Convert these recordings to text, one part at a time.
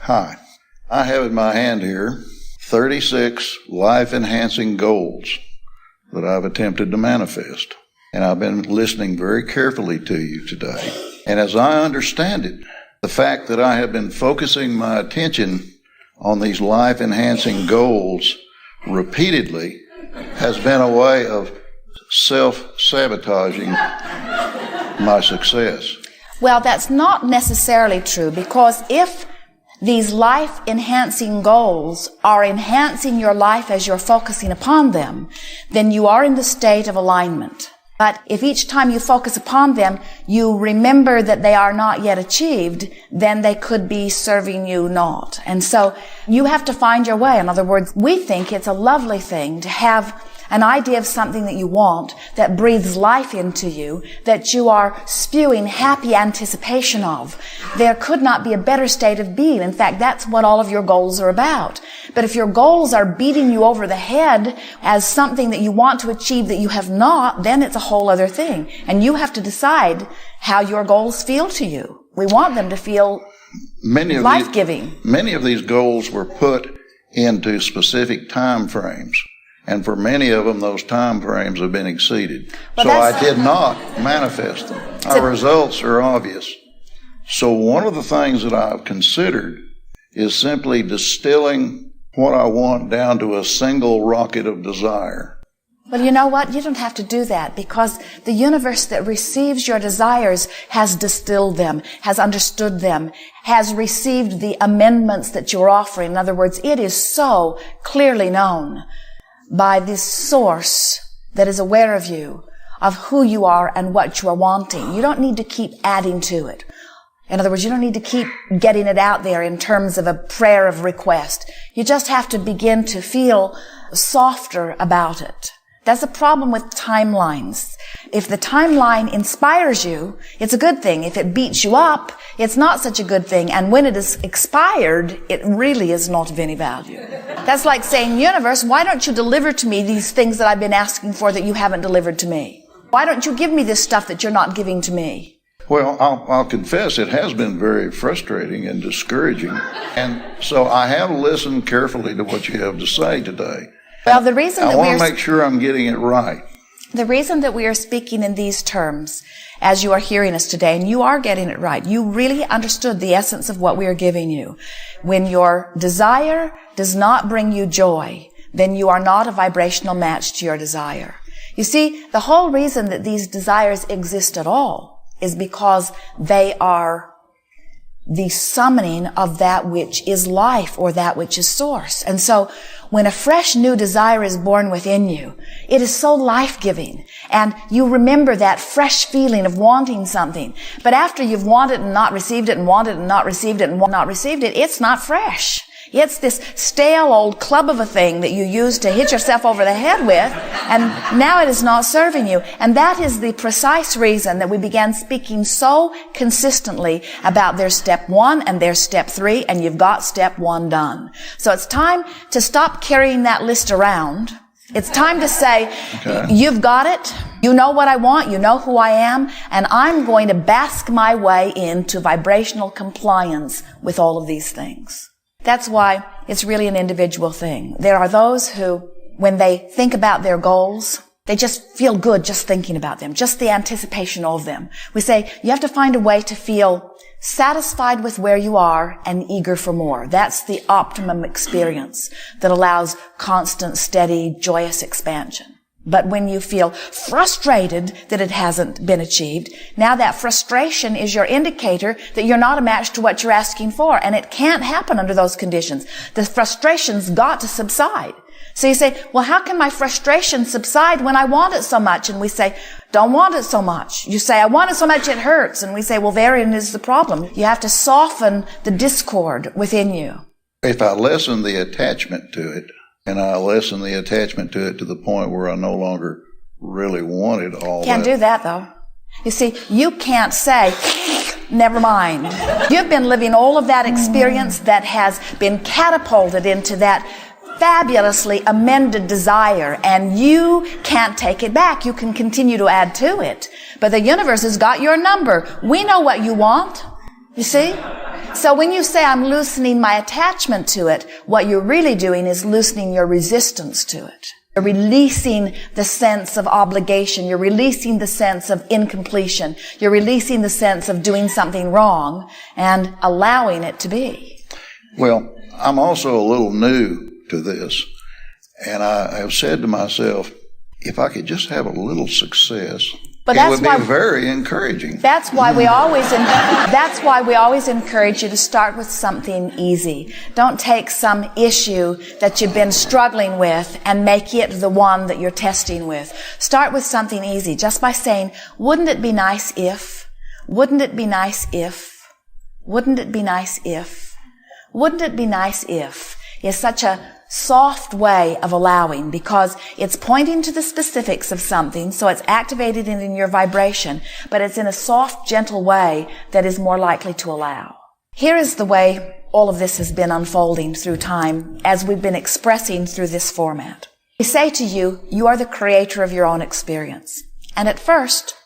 Hi. I have in my hand here 36 life-enhancing goals that I've attempted to manifest. And I've been listening very carefully to you today. And as I understand it, the fact that I have been focusing my attention on these life-enhancing goals repeatedly has been a way of self-sabotaging my success. Well, that's not necessarily true, because if these life-enhancing goals are enhancing your life as you're focusing upon them, then you are in the state of alignment. But if each time you focus upon them, you remember that they are not yet achieved, then they could be serving you not. And so you have to find your way. In other words, we think it's a lovely thing to have an idea of something that you want that breathes life into you, that you are spewing happy anticipation of. There could not be a better state of being. In fact, that's what all of your goals are about. But if your goals are beating you over the head as something that you want to achieve that you have not, then it's a whole other thing. And you have to decide how your goals feel to you. We want them to feel life-giving. Many of these goals were put into specific time frames. And for many of them, those time frames have been exceeded. So I did not manifest them. Our results are obvious. So one of the things that I've considered is simply distilling what I want down to a single rocket of desire. Well, you know what? You don't have to do that, because the universe that receives your desires has distilled them, has understood them, has received the amendments that you're offering. In other words, it is so clearly known by this source that is aware of you, of who you are and what you are wanting. You don't need to keep adding to it. In other words, you don't need to keep getting it out there in terms of a prayer of request. You just have to begin to feel softer about it. That's a problem with timelines. If the timeline inspires you, it's a good thing. If it beats you up, it's not such a good thing. And when it is expired, it really is not of any value. That's like saying, universe, why don't you deliver to me these things that I've been asking for that you haven't delivered to me? Why don't you give me this stuff that you're not giving to me? Well, I'll confess it has been very frustrating and discouraging. And so I have listened carefully to what you have to say today. Well, the reason that I want to make sure I'm getting it right. The reason that we are speaking in these terms, as you are hearing us today, and you are getting it right, you really understood the essence of what we are giving you. When your desire does not bring you joy, then you are not a vibrational match to your desire. You see, the whole reason that these desires exist at all is because they are the summoning of that which is life, or that which is source. And so when a fresh new desire is born within you, it is so life-giving. And you remember that fresh feeling of wanting something. But after you've wanted and not received it, and wanted and not received it, and not received it, it's not fresh. It's this stale old club of a thing that you use to hit yourself over the head with, and now it is not serving you. And that is the precise reason that we began speaking so consistently about their step 1 and their step 3, and you've got step 1 done. So it's time to stop carrying that list around. It's time to say, You've got it. You know what I want. You know who I am. And I'm going to bask my way into vibrational compliance with all of these things. That's why it's really an individual thing. There are those who, when they think about their goals, they just feel good just thinking about them, just the anticipation of them. We say you have to find a way to feel satisfied with where you are and eager for more. That's the optimum experience that allows constant, steady, joyous expansion. But when you feel frustrated that it hasn't been achieved, now that frustration is your indicator that you're not a match to what you're asking for. And it can't happen under those conditions. The frustration's got to subside. So you say, well, how can my frustration subside when I want it so much? And we say, don't want it so much. You say, I want it so much it hurts. And we say, well, therein is the problem. You have to soften the discord within you. If I lessen the attachment to it, and I lessen the attachment to it to the point where I no longer really wanted all that. Can't do that, though. You see, you can't say, never mind. You've been living all of that experience that has been catapulted into that fabulously amended desire, and you can't take it back. You can continue to add to it. But the universe has got your number. We know what you want. You see? So when you say I'm loosening my attachment to it, what you're really doing is loosening your resistance to it. You're releasing the sense of obligation. You're releasing the sense of incompletion. You're releasing the sense of doing something wrong and allowing it to be. Well, I'm also a little new to this, and I have said to myself, if I could just have a little success, but it would be very encouraging. That's why we always encourage you to start with something easy. Don't take some issue that you've been struggling with and make it the one that you're testing with. Start with something easy, just by saying, wouldn't it be nice if? Wouldn't it be nice if? Wouldn't it be nice if? Wouldn't it be nice if? Is such a soft way of allowing, because it's pointing to the specifics of something, so it's activated it in your vibration, but it's in a soft, gentle way that is more likely to allow. Here is the way all of this has been unfolding through time as we've been expressing through this format. We say to you, you are the creator of your own experience. And at first,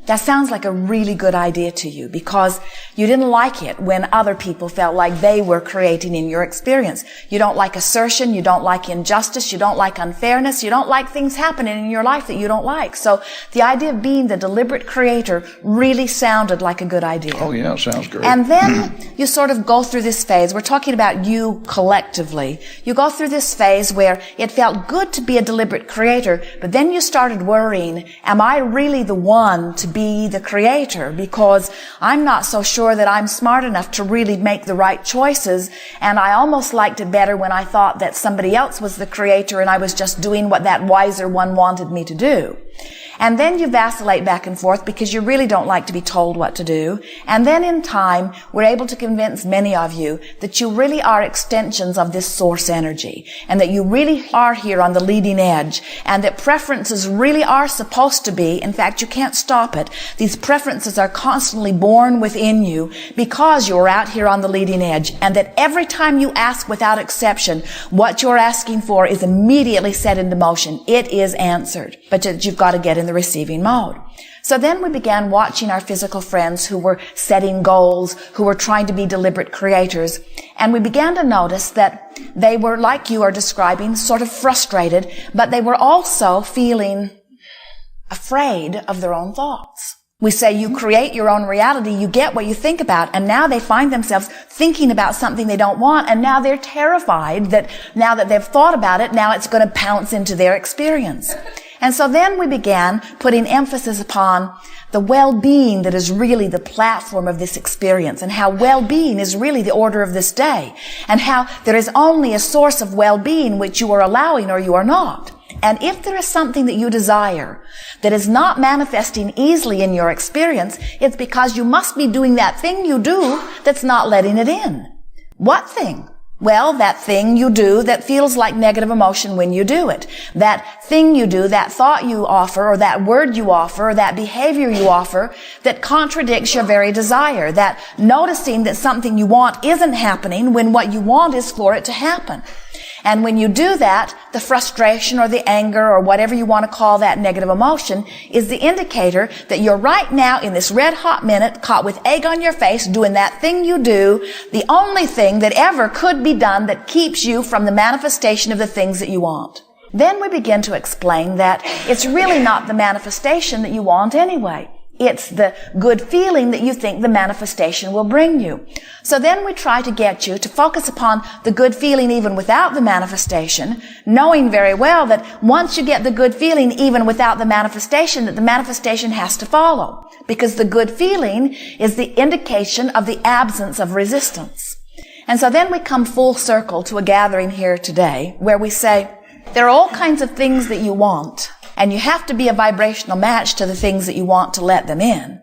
that sounds like a really good idea to you because you didn't like it when other people felt like they were creating in your experience. You don't like assertion, you don't like injustice, you don't like unfairness, you don't like things happening in your life that you don't like. So the idea of being the deliberate creator really sounded like a good idea. Oh yeah, sounds great. And then you sort of go through this phase. We're talking about you collectively. You go through this phase where it felt good to be a deliberate creator, but then you started worrying, am I really the one to be the creator? Because I'm not so sure that I'm smart enough to really make the right choices, and I almost liked it better when I thought that somebody else was the creator and I was just doing what that wiser one wanted me to do. And then you vacillate back and forth because you really don't like to be told what to do. And then in time, we're able to convince many of you that you really are extensions of this source energy, and that you really are here on the leading edge, and that preferences really are supposed to be, in fact, you can't stop it. These preferences are constantly born within you because you're out here on the leading edge, and that every time you ask without exception, what you're asking for is immediately set into motion. It is answered, but you've got to get in the receiving mode. So then we began watching our physical friends who were setting goals, who were trying to be deliberate creators, and we began to notice that they were, like you are describing, sort of frustrated, but they were also feeling afraid of their own thoughts. We say you create your own reality, you get what you think about, and now they find themselves thinking about something they don't want, and now they're terrified that now that they've thought about it, now it's going to pounce into their experience. And so then we began putting emphasis upon the well-being that is really the platform of this experience, and how well-being is really the order of this day, and how there is only a source of well-being which you are allowing or you are not. And if there is something that you desire that is not manifesting easily in your experience, it's because you must be doing that thing you do that's not letting it in. What thing? Well, that thing you do that feels like negative emotion when you do it. That thing you do, that thought you offer, or that word you offer, or that behavior you offer that contradicts your very desire. That noticing that something you want isn't happening when what you want is for it to happen. And when you do that, the frustration or the anger or whatever you want to call that negative emotion is the indicator that you're right now in this red hot minute caught with egg on your face doing that thing you do, the only thing that ever could be done that keeps you from the manifestation of the things that you want. Then we begin to explain that it's really not the manifestation that you want anyway. It's the good feeling that you think the manifestation will bring you. So then we try to get you to focus upon the good feeling even without the manifestation, knowing very well that once you get the good feeling even without the manifestation, that the manifestation has to follow. Because the good feeling is the indication of the absence of resistance. And so then we come full circle to a gathering here today where we say, there are all kinds of things that you want, and you have to be a vibrational match to the things that you want to let them in.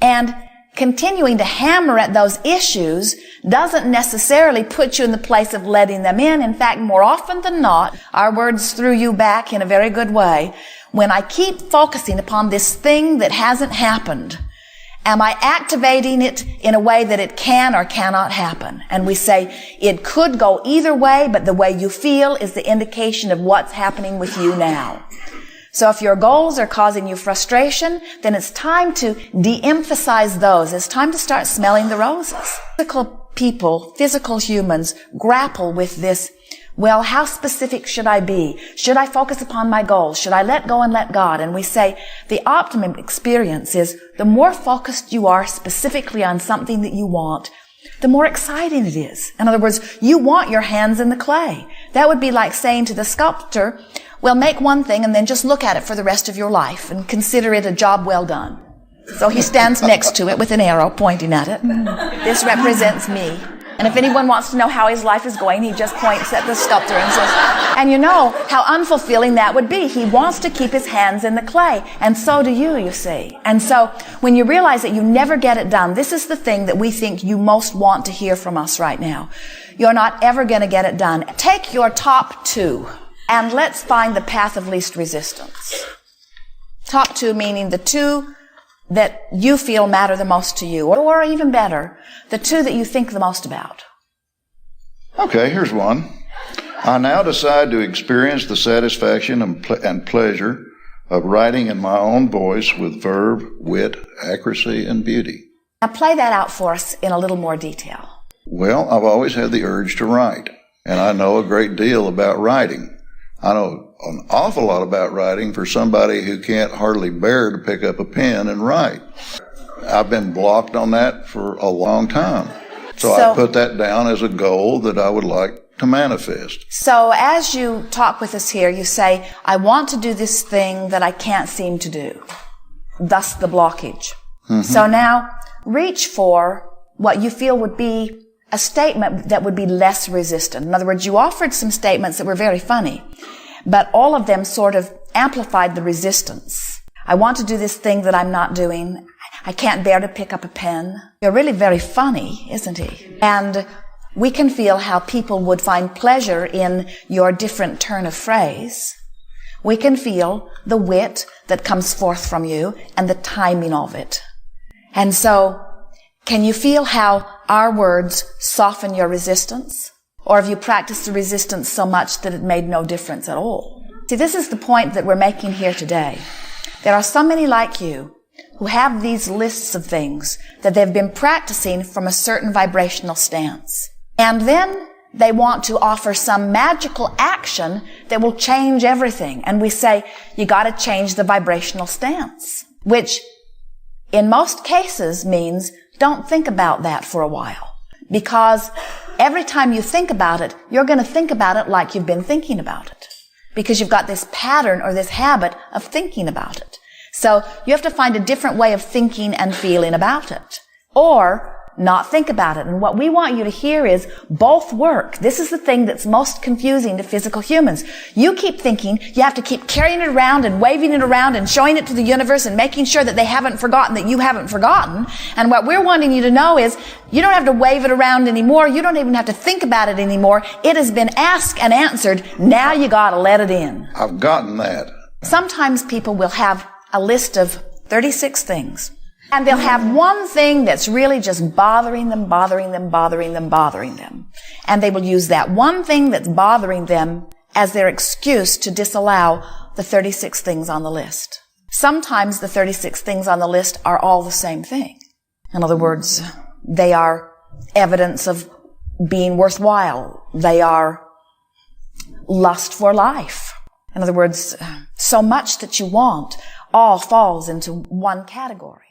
And continuing to hammer at those issues doesn't necessarily put you in the place of letting them in. In fact, more often than not, our words threw you back in a very good way. When I keep focusing upon this thing that hasn't happened, am I activating it in a way that it can or cannot happen? And we say it could go either way, but the way you feel is the indication of what's happening with you now. So if your goals are causing you frustration, then it's time to de-emphasize those. It's time to start smelling the roses. Physical people, physical humans, grapple with this, well, how specific should I be? Should I focus upon my goals? Should I let go and let God? And we say the optimum experience is the more focused you are specifically on something that you want, the more exciting it is. In other words, you want your hands in the clay. That would be like saying to the sculptor, well, make one thing and then just look at it for the rest of your life and consider it a job well done. So he stands next to it with an arrow pointing at it. This represents me. And if anyone wants to know how his life is going, he just points at the sculptor and says, and you know how unfulfilling that would be. He wants to keep his hands in the clay. And so do you see. And so when you realize that you never get it done, this is the thing that we think you most want to hear from us right now. You're not ever going to get it done. Take your top 2 and let's find the path of least resistance. Top 2 meaning the 2 that you feel matter the most to you, or even better, the 2 that you think the most about. Okay, here's one. I now decide to experience the satisfaction and pleasure of writing in my own voice with verve, wit, accuracy, and beauty. Now play that out for us in a little more detail. Well, I've always had the urge to write, and I know a great deal about writing. I know an awful lot about writing for somebody who can't hardly bear to pick up a pen and write. I've been blocked on that for a long time. So I put that down as a goal that I would like to manifest. So as you talk with us here, you say, I want to do this thing that I can't seem to do. Thus the blockage. Mm-hmm. So now reach for what you feel would be a statement that would be less resistant. In other words, you offered some statements that were very funny, but all of them sort of amplified the resistance. I want to do this thing that I'm not doing. I can't bear to pick up a pen. You're really very funny, isn't he? And we can feel how people would find pleasure in your different turn of phrase. We can feel the wit that comes forth from you and the timing of it. And so, can you feel how our words soften your resistance? Or have you practiced the resistance so much that it made no difference at all? See, this is the point that we're making here today. There are so many like you who have these lists of things that they've been practicing from a certain vibrational stance. And then they want to offer some magical action that will change everything. And we say, you got to change the vibrational stance, which in most cases means don't think about that for a while. Because every time you think about it, you're going to think about it like you've been thinking about it. Because you've got this pattern or this habit of thinking about it. So you have to find a different way of thinking and feeling about it. Or not think about it. And what we want you to hear is both work. This is the thing that's most confusing to physical humans. You keep thinking you have to keep carrying it around and waving it around and showing it to the universe and making sure that they haven't forgotten that you haven't forgotten. And what we're wanting you to know is you don't have to wave it around anymore. You don't even have to think about it anymore. It has been asked and answered. Now you got to let it in. I've gotten that. Sometimes people will have a list of 36 things. And they'll have one thing that's really just bothering them. And they will use that one thing that's bothering them as their excuse to disallow the 36 things on the list. Sometimes the 36 things on the list are all the same thing. In other words, they are evidence of being worthwhile. They are lust for life. In other words, so much that you want all falls into one category.